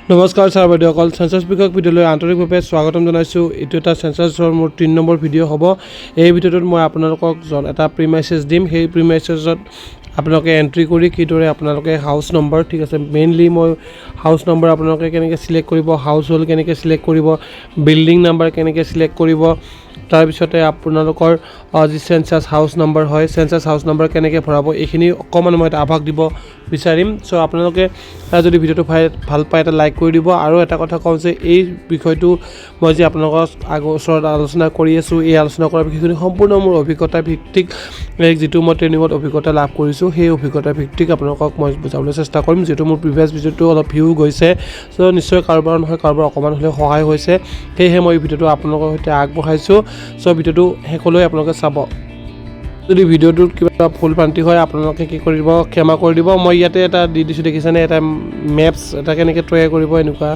নমস্কাৰ ছাৰ বাইদেউসকল, চেঞ্চাছ বিষয়ক ভিডিঅ'লৈ আন্তৰিকভাৱে স্বাগতম জনাইছোঁ। এইটো এটা চেঞ্চাছৰ মোৰ 3 নম্বৰ ভিডিঅ' হ'ব। এই ভিডিঅ'টোত মই আপোনালোকক এটা প্ৰিমাইচেছ দিম। সেই প্ৰিমাইচেছত আপোনালোকে এণ্ট্ৰি কৰি কিদৰে আপোনালোকে হাউচ নম্বৰ, ঠিক আছে, মেইনলি মই হাউচ নম্বৰ আপোনালোকে কেনেকৈ চিলেক্ট কৰিব, হাউচ হোল্ড কেনেকৈ চিলেক্ট কৰিব, বিল্ডিং নাম্বাৰ কেনেকৈ চিলেক্ট কৰিব, তাৰপিছতে আপোনালোকৰ যি চেঞ্চাছ হাউচ নম্বৰ হয়, চেঞ্চাছ হাউচ নম্বৰ কেনেকৈ ভৰাব, এইখিনি অকণমান মই এটা আভাস দিব বিচাৰিম। চ' আপোনালোকে যদি ভিডিঅ'টো ভাল পায় এটা লাইক কৰি দিব। আৰু এটা কথা কওঁ যে এই বিষয়টো মই যে আপোনালোকৰ ওচৰত আলোচনা কৰি আছোঁ, এই আলোচনা কৰাৰ বিষয়খিনি সম্পূৰ্ণ মোৰ অভিজ্ঞতা ভিত্তিক, যিটো মই ট্ৰেইনিঙত অভিজ্ঞতা লাভ কৰিছোঁ সেই অভিজ্ঞতা ভিত্তিক আপোনালোকক মই বুজাবলৈ চেষ্টা কৰিম। যিহেতু মোৰ প্ৰিভিয়াছ ভিডিঅ'টো অলপ ভিউ গৈছে, চ' নিশ্চয় কাৰোবাৰ নহয় কাৰোবাৰ অকণমান হ'লেও সহায় হৈছে, সেয়েহে মই এই ভিডিঅ'টো আপোনালোকৰ সৈতে আগবঢ়াইছোঁ। চ' ভিডিঅ'টো শেষলৈ আপোনালোকে চাব। যদি ভিডিঅ'টোত কিবা ভুল ভ্ৰান্তি হয় আপোনালোকে কি কৰিব, ক্ষমা কৰি দিব। মই ইয়াতে এটা দি দিছোঁ, দেখিছেনে, এটা মেপছ এটা কেনেকৈ তৈয়াৰ কৰিব, এনেকুৱা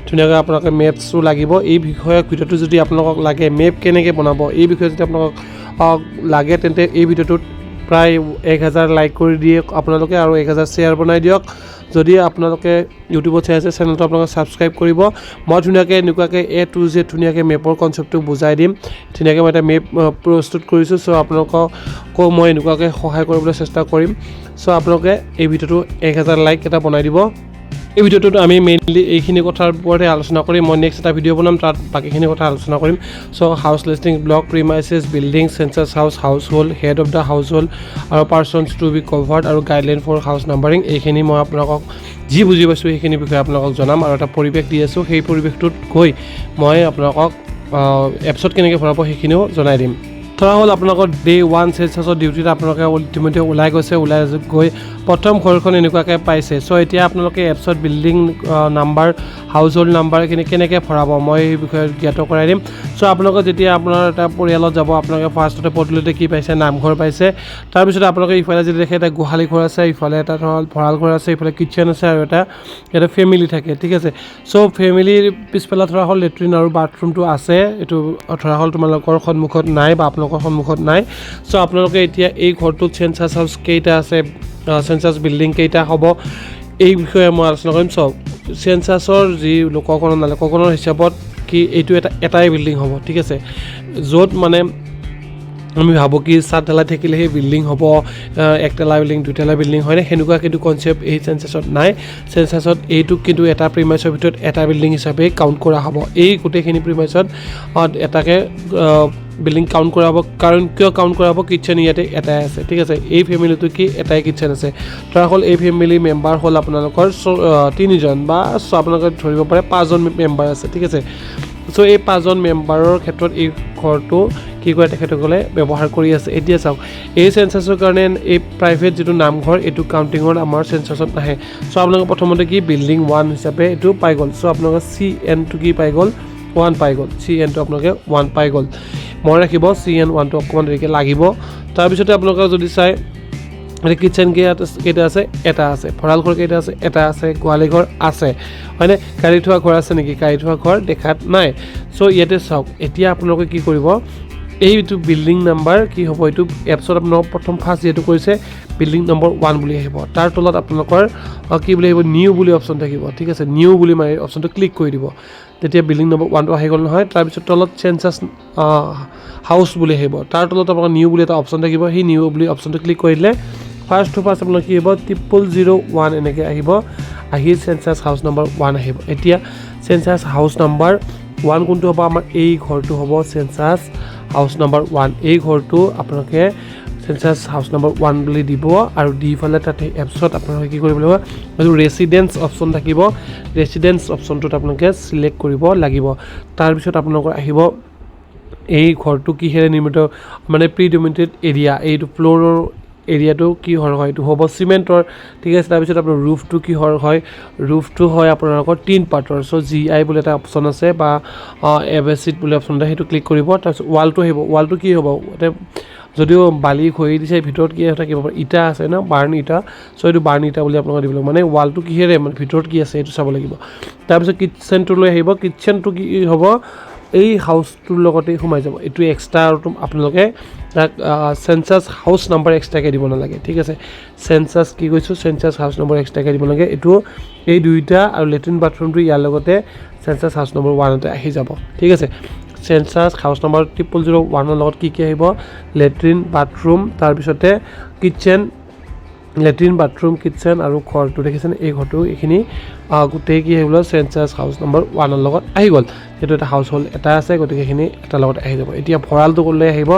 ধুনীয়াকৈ আপোনালোকে মেপছো লাগিব। এই বিষয়ক ভিডিঅ'টো যদি আপোনালোকক লাগে, মেপ কেনেকৈ বনাব, এই বিষয়ে যদি আপোনালোকক লাগে, তেন্তে এই ভিডিঅ'টোত প্ৰায় 1000 লাইক কৰি দিয়ে আপোনালোকে আৰু 1000 শ্বেয়াৰ বনাই দিয়ক। যদি আপোনালোকে ইউটিউবত চাই আছে, চেনেলটো আপোনালোকে ছাবস্ক্ৰাইব কৰিব। মই ধুনীয়াকৈ এনেকুৱাকৈ A to Z ধুনীয়াকৈ মেপৰ কনচেপ্টটো বুজাই দিম। ধুনীয়াকৈ মই এটা মেপ প্ৰস্তুত কৰিছোঁ। চ' আপোনালোককো মই এনেকুৱাকৈ সহায় কৰিবলৈ চেষ্টা কৰিম। চ' আপোনালোকে এই ভিডিঅ'টো 1000 লাইক এটা বনাই দিব। এই ভিডিঅ'টোত আমি মেইনলি এইখিনি কথাৰ ওপৰতে আলোচনা কৰিম। মই নেক্সট এটা ভিডিঅ' বনাম, তাত বাকীখিনি কথা আলোচনা কৰিম। So' house listing, block, premises, building, census house, household, head of the household আৰু পাৰ্চনছ টু বি কভাৰ্ড আৰু গাইডলাইন ফৰ হাউচ নাম্বাৰিং, এইখিনি মই আপোনালোকক যি বুজি পাইছোঁ সেইখিনি বিষয়ে আপোনালোকক জনাম। আৰু এটা পৰিৱেশ দি আছোঁ, সেই পৰিৱেশটোত গৈ মই আপোনালোকক এপছত কেনেকৈ ভৰাব সেইখিনিও জনাই দিম। ধৰা হ'ল আপোনালোকৰ ডে 1 চেঞ্চাছৰ ডিউটিত আপোনালোকে ইতিমধ্যে ওলাই গৈছে, ওলাই গৈ প্ৰথম ঘৰখন এনেকুৱাকৈ পাইছে। চ' এতিয়া আপোনালোকে এপছত building number, house hold number কেনেকৈ ভৰাব মই এই বিষয়ে জ্ঞাত কৰাই দিম। চ' আপোনালোকে যেতিয়া আপোনাৰ এটা পৰিয়ালত যাব, আপোনালোকে ফাৰ্ষ্টতে পদূলিতে কি পাইছে, নামঘৰ পাইছে। তাৰপিছত আপোনালোকে ইফালে যদি দেখে এটা গোহালি ঘৰ আছে, ইফালে এটা ভঁৰাল ঘৰ আছে, ইফালে কিটচেন আছে আৰু এটা ফেমিলি থাকে, ঠিক আছে। চ' ফেমিলিৰ পিছফালে ধৰা হ'ল লেট্ৰিন আৰু বাথৰুমটো আছে, এইটো ধৰা হ'ল তোমালোকৰ সন্মুখত নাই বা আপোনালোকৰ সন্মুখত নাই। চ' আপোনালোকে এতিয়া এই ঘৰটোত চেঞ্চাছ হাউচ কেইটা আছে, চেঞ্চাছ বিল্ডিং কেইটা হ'ব, এই বিষয়ে মই আলোচনা কৰিম। চ' চেঞ্চাছৰ যি লোককৰণৰ হিচাপত কি এইটো এটাই বিল্ডিং হ'ব, ঠিক আছে। য'ত মানে আমি ভাবোঁ কি চাদ ঢালাই থাকিলে সেই বিল্ডিং হ'ব, একতলা বিল্ডিং, দুইতলা বিল্ডিং হয়নে, সেনেকুৱা কিন্তু কনচেপ্ট এই চেঞ্চাছত নাই। চেঞ্চাছত এইটোক কিন্তু এটা প্ৰিমাইচৰ ভিতৰত এটা বিল্ডিং হিচাপে কাউণ্ট কৰা হ'ব। এই গোটেইখিনি প্ৰিমাইচত এটাকে বিল্ডিং কাউণ্ট কৰা হ'ব। কাৰণ কিয় কাউণ্ট কৰা হ'ব, কিটচেন ইয়াতে এটাই আছে, ঠিক আছে। এই ফেমিলিটো কি এটাই কিটচেন আছে। ধৰা হ'ল এই ফেমিলি মেম্বাৰ হ'ল আপোনালোকৰ 3জন বা আপোনালোকে ধৰিব পাৰে 5জন মেম্বাৰ আছে, ঠিক আছে। চ' এই 5জন মেম্বাৰৰ ক্ষেত্ৰত এই ঘৰটো কি কৰে তেখেতসকলে ব্যৱহাৰ কৰি আছে। এতিয়া চাওক, এই চেঞ্চাছৰ কাৰণে এই প্ৰাইভেট যিটো নামঘৰ, এইটো কাউণ্টিঙত আমাৰ চেঞ্চাছত নাহে। চ' আপোনালোকে প্ৰথমতে কি বিল্ডিং 1 হিচাপে এইটো পাই গ'ল। চ' আপোনালোকে CN-টো কি পাই গ'ল, 1 পাই গ'ল। CN-টো আপোনালোকে 1 পাই গ'ল। মনত ৰাখিব, CN-1টো অকণমান দেৰিকৈ লাগিব। তাৰপিছতে আপোনালোকে যদি চাই, কিটচেন কেইটা আছে, এটা আছে। ভঁৰাল ঘৰ কেইটা আছে, এটা আছে। গোহালি ঘৰ আছে, হয়নে। গাড়ী থোৱা ঘৰ আছে নেকি, গাড়ী থোৱা ঘৰ দেখাত নাই। চ' ইয়াতে চাওক, এতিয়া আপোনালোকে কি কৰিব, এইটো বিল্ডিং নাম্বাৰ কি হ'ব, এইটো এপছত আপোনালোকৰ প্ৰথম ফাৰ্ষ্ট যিহেতু কৰিছে বিল্ডিং নম্বৰ 1 বুলি আহিব। তাৰ তলত আপোনালোকৰ কি বুলি আহিব, নিউ বুলি অপশ্যন থাকিব, ঠিক আছে। নিউ বুলি মাৰি অপশ্যনটো ক্লিক কৰি দিব, তেতিয়া বিল্ডিং নম্বৰ 1টো আহি গ'ল নহয়। তাৰপিছত তলত চেঞ্চাছ হাউচ বুলি আহিব, তাৰ তলত আপোনালোকৰ নিউ বুলি এটা অপশ্যন থাকিব। সেই নিউ বুলি অপশ্যনটো ক্লিক কৰি দিলে ফাৰ্ষ্ট টু ফাৰ্ষ্ট আপোনালোকৰ কি হ'ব, 0001 এনেকৈ আহিব, আহি চেঞ্চাছ হাউচ নম্বৰ 1 আহিব। এতিয়া চেঞ্চাছ হাউচ নম্বৰ 1 কোনটো হ'ব, আমাৰ এই ঘৰটো হ'ব চেঞ্চাছ হাউচ নম্বৰ 1। এই ঘৰটো আপোনালোকে চেঞ্চাছ হাউচ নম্বৰ 1 বুলি দিব আৰু দি পেলাই তাতে এপছত আপোনালোকে কি কৰিব লাগিব, এইটো ৰেচিডেঞ্চ অপশ্যন থাকিব, ৰেচিডেঞ্চ অপশ্যনটোত আপোনালোকে চিলেক্ট কৰিব লাগিব। তাৰপিছত আপোনালোকৰ আহিব এই ঘৰটো কিহেৰে নিৰ্মিত, মানে প্ৰিডমিনেটেড এৰিয়া, এইটো ফ্ল'ৰৰ এৰিয়াটো কিহৰ হয়, এইটো হ'ব চিমেণ্টৰ, ঠিক আছে। তাৰপিছত আপোনাৰ ৰুফটো কিহৰ হয়, ৰুফটো হয় আপোনালোকৰ 3 পাৰ্টৰ। চ' GI বুলি এটা অপশ্যন আছে বা এবেচিড বুলি অপশ্যন আছে, সেইটো ক্লিক কৰিব। তাৰপিছত ৱালটো আহিব, ৱালটো কি হ'ব, এতিয়া যদিও বালি খৰি দিছে, ভিতৰত কি থাকিব, ইটা আছে ন, বাৰ্ণ ইটা। চ' এইটো বাৰ্ণ ইটা বুলি আপোনালোকে দিব লাগিব, মানে ৱালটো কিহেৰে, মানে ভিতৰত কি আছে এইটো চাব লাগিব। তাৰপিছত কিটচেনটোলৈ আহিব, কিটচেনটো কি হ'ব, এই হাউচটোৰ লগতেই সোমাই যাব, এইটো এক্সট্ৰা আপোনালোকে তাক চেঞ্চাছ হাউচ নাম্বাৰ এক্সট্ৰাকৈ দিব নালাগে ঠিক আছে চেঞ্চাছ কি কৈছোঁ চেঞ্চাছ হাউচ নম্বৰ এক্সট্ৰাকৈ দিব লাগে এইটো এই দুইটা আৰু লেট্ৰিন বাথৰুমটো ইয়াৰ লগতে চেঞ্চাছ হাউচ নম্বৰ 1তে আহি যাব ঠিক আছে চেঞ্চাছ হাউচ নম্বৰ 0001ৰ লগত কি আহিব লেট্ৰিন বাথৰুম তাৰপিছতে কিটচেন লেট্ৰিন বাথৰুম কিটচেন আৰু ঘৰটো দেখিছেনে এই ঘৰটো এইখিনি গোটেই কি আহিব চেঞ্চাছ হাউচ নম্বৰ 1ৰ লগত আহি গ'ল সেইটো এটা হাউচ হোল্ড এটা আছে গতিকে এইখিনি এটাৰ লগত আহি যাব এতিয়া ভঁৰালটো ক'লৈ আহিব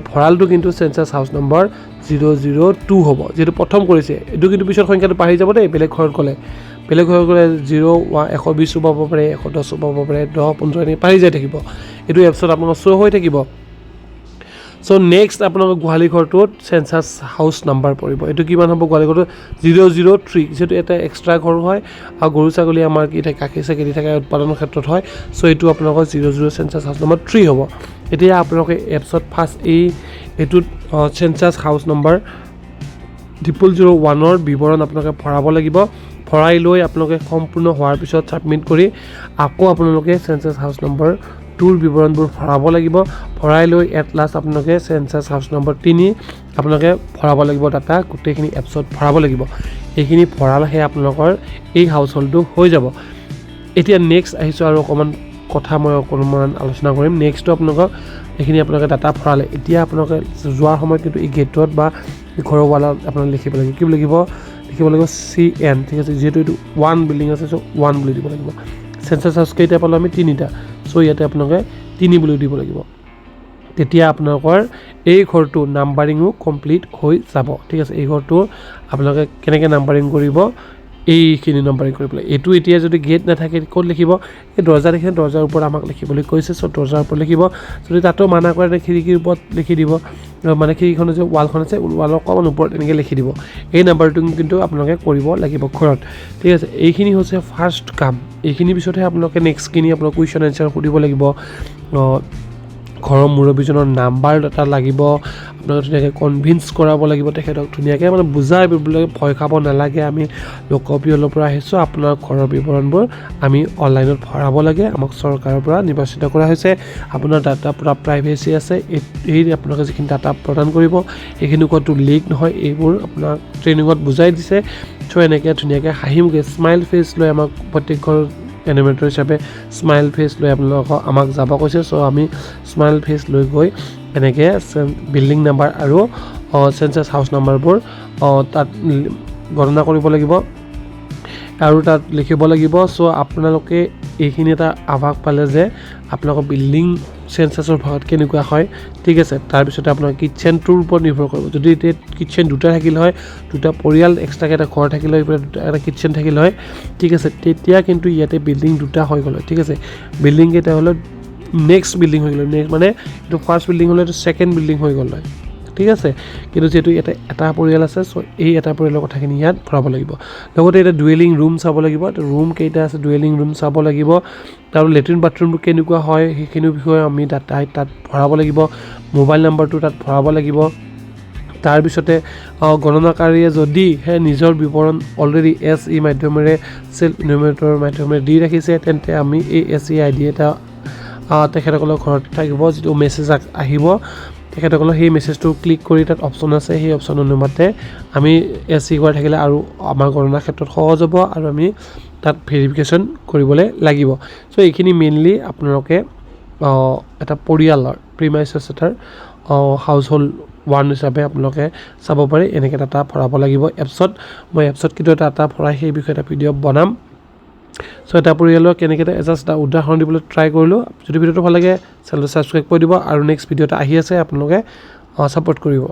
ভঁৰালটো কিন্তু চেঞ্চাছ হাউচ নম্বৰ 002 হ'ব যিটো প্ৰথম কৰিছে এইটো কিন্তু পিছত সংখ্যাটো বাঢ়ি যাব দেই বেলেগ ঘৰত গ'লে 120 পাব পাৰে 110 পাব পাৰে 10 15 এনেকৈ বাঢ়ি যাই থাকিব এইটো এপছত আপোনালোকৰ শ্ব' হৈ থাকিব চ' নেক্সট আপোনালোকৰ গোহালি ঘৰটোত চেঞ্চাছ হাউচ নাম্বাৰ পৰিব এইটো কিমান হ'ব গোহালি ঘৰটো 003 যিহেতু এটা এক্সট্ৰা ঘৰ হয় আৰু গৰু ছাগলী আমাৰ কি থাকে গাখীৰ চাখীৰ দি থাকে উৎপাদনৰ ক্ষেত্ৰত হয় চ' এইটো আপোনালোকৰ 00 চেঞ্চাছ হাউচ নম্বৰ 3 হ'ব এতিয়া আপোনালোকে এপছত ফাৰ্ষ্ট এইটোত চেঞ্চাছ হাউচ নম্বৰ 0001ৰ বিৱৰণ আপোনালোকে ভৰাব লাগিব ভৰাই লৈ আপোনালোকে সম্পূৰ্ণ হোৱাৰ পিছত ছাবমিট কৰি আকৌ আপোনালোকে চেঞ্চাছ হাউচ নম্বৰ 2ৰ বিৱৰণবোৰ ভৰাব লাগিব ভৰাই লৈ এট লাষ্ট আপোনালোকে চেঞ্চাছ হাউচ নম্বৰ 3 আপোনালোকে ভৰাব লাগিব ডাটা গোটেইখিনি এপছত ভৰাব লাগিব এইখিনি ভৰালেহে আপোনালোকৰ এই হাউচ হোল্ডটো হৈ যাব এতিয়া নেক্সট আহিছোঁ আৰু অকণমান কথা মই অকণমান আলোচনা কৰিম নেক্সটটো আপোনালোকক এইখিনি আপোনালোকে ডাটা ভৰালে এতিয়া আপোনালোকে যোৱাৰ সময়ত কিন্তু এই গেটত বা ঘৰৰ ৱালত আপোনালোকে লিখিব লাগিব কি লিখিব CN ঠিক আছে যিহেতু এইটো 1 বিল্ডিং আছে চ' 1 বুলি দিব লাগিব চেঞ্চাছ হাউচ কেইটা পালোঁ আমি 3টা চ' ইয়াতে আপোনালোকে 3 বুলি দিব লাগিব তেতিয়া আপোনালোকৰ এই ঘৰটো নাম্বাৰিঙো কমপ্লিট হৈ যাব ঠিক আছে এই ঘৰটো আপোনালোকে কেনেকৈ নাম্বাৰিং কৰিব এইখিনি নাম্বাৰিং কৰি পেলাই এইটো এতিয়া যদি গেট নাথাকে ক'ত লিখিব এই দৰ্জা দেখিছে দৰ্জাৰ ওপৰত আমাক লিখিবলৈ কৈছে চ' দৰ্জাৰ ওপৰত লিখিব যদি তাতো মানা কৰে খিৰিকীৰ ওপৰত লিখি দিব মানে খিৰিকীখন যে ৱালখন আছে ৱালৰ অকণমান ওপৰত এনেকৈ লিখি দিব এই নাম্বাৰটো কিন্তু আপোনালোকে কৰিব লাগিব ঘৰত ঠিক আছে এইখিনি হৈছে ফাৰ্ষ্ট কাম এইখিনি পিছতহে আপোনালোকে নেক্সটখিনি আপোনালোক কুৱেশ্যন এনচাৰ সুধিব লাগিব ঘৰৰ মুৰব্বীজনৰ নাম্বাৰ এটা লাগিব আপোনালোকে ধুনীয়াকৈ কনভিন্স কৰাব লাগিব তেখেতক ধুনীয়াকৈ মানে বুজাই ভয় খাব নালাগে আমি লোকপ্ৰিয়লৰ পৰা আহিছোঁ আপোনাৰ ঘৰৰ বিৱৰণবোৰ আমি অনলাইনত ভৰাব লাগে আমাক চৰকাৰৰ পৰা নিৰ্বাচিত কৰা হৈছে আপোনাৰ ডাটা পূৰা প্ৰাইভেচি আছে এই আপোনালোকে যিখিনি ডাটা প্ৰদান কৰিব এইখিনি ক'তো লিক নহয় এইবোৰ আপোনাক ট্ৰেইনিঙত বুজাই দিছে চ' এনেকৈ ধুনীয়াকৈ হাঁহিমুখে স্মাইল ফেচ লৈ আমাক প্ৰত্যেক ঘৰ এনিমেটৰ হিচাপে স্মাইল ফেচ লৈ আপোনালোকক আমাক যাব কৈছে চ' আমি স্মাইল ফেচ লৈ গৈ এনেকৈ বিল্ডিং নাম্বাৰ আৰু চেঞ্চাছ হাউচ নাম্বাৰবোৰ তাত গণনা কৰিব লাগিব আৰু তাত লিখিব লাগিব চ' আপোনালোকে এইখিনি এটা আভাস পালে যে আপোনালোকৰ বিল্ডিং চেঞ্চাছৰ ভাগত কেনেকুৱা হয় ঠিক আছে তাৰপিছতে আপোনাৰ কিটচেনটোৰ ওপৰত নিৰ্ভৰ কৰিব যদি এতিয়া কিটচেন দুটা থাকিলে হয় দুটা পৰিয়াল এক্সট্ৰাকৈ এটা ঘৰ থাকিলে হয় এটা কিটচেন থাকিলে হয় ঠিক আছে তেতিয়া কিন্তু ইয়াতে বিল্ডিং দুটা হৈ গ'ল ঠিক আছে বিল্ডিং কেইটা হ'লে নেক্সট বিল্ডিং হৈ গ'ল নেক্সট মানে এইটো ফাৰ্ষ্ট বিল্ডিং হ'লে এইটো ছেকেণ্ড বিল্ডিং হৈ গ'ল হয় ঠিক আছে কিন্তু যিহেতু ইয়াতে এটা পৰিয়াল আছে চ' এই এটা পৰিয়ালৰ কথাখিনি ইয়াত ভৰাব লাগিব লগতে এটা ডুৱেলিং ৰুম চাব লাগিব ৰুম কেইটা আছে ডুৱেলিং ৰুম চাব লাগিব আৰু লেট্ৰিন বাথৰুমটো কেনেকুৱা হয় সেইখিনিৰ বিষয়ে আমি ডাটা তাত ভৰাব লাগিব মোবাইল নাম্বাৰটো তাত ভৰাব লাগিব তাৰপিছতে গণনাকাৰীয়ে যদিহে নিজৰ বিৱৰণ অলৰেডি SE মাধ্যমেৰে চেল্ফ ইনোভেটৰ মাধ্যমেৰে দি ৰাখিছে তেন্তে আমি এই SE ID এটা তেখেতসকলৰ ঘৰত থাকিব যিটো মেছেজ আহিব তেখেতসকলৰ সেই মেছেজটো ক্লিক কৰি তাত অপশ্যন আছে সেই অপশ্যন অনুমতে আমি SE কৰা থাকিলে আৰু আমাৰ গণনাৰ ক্ষেত্ৰত সহজ হ'ব আৰু আমি তাত ভেৰিফিকেশ্যন কৰিবলৈ লাগিব চ' এইখিনি মেইনলি আপোনালোকে এটা পৰিয়ালৰ প্ৰিমাইচেছ এটাৰ হাউচ হোল্ড 1 হিচাপে আপোনালোকে চাব পাৰে এনেকৈ ডাটা ভৰাব লাগিব এপছত মই এপছত কিন্তু ডাটা ভৰাই সেই বিষয়ে এটা ভিডিঅ' বনাম চ' এটা পৰিয়ালৰ কেনেকৈ জাষ্ট এটা উদাহৰণ দিবলৈ ট্ৰাই কৰিলোঁ যদি ভিডিঅ'টো ভাল লাগে চেনেলটো ছাবস্ক্ৰাইব কৰি দিব আৰু নেক্সট ভিডিঅ' এটা আহি আছে আপোনালোকে ছাপোৰ্ট কৰিব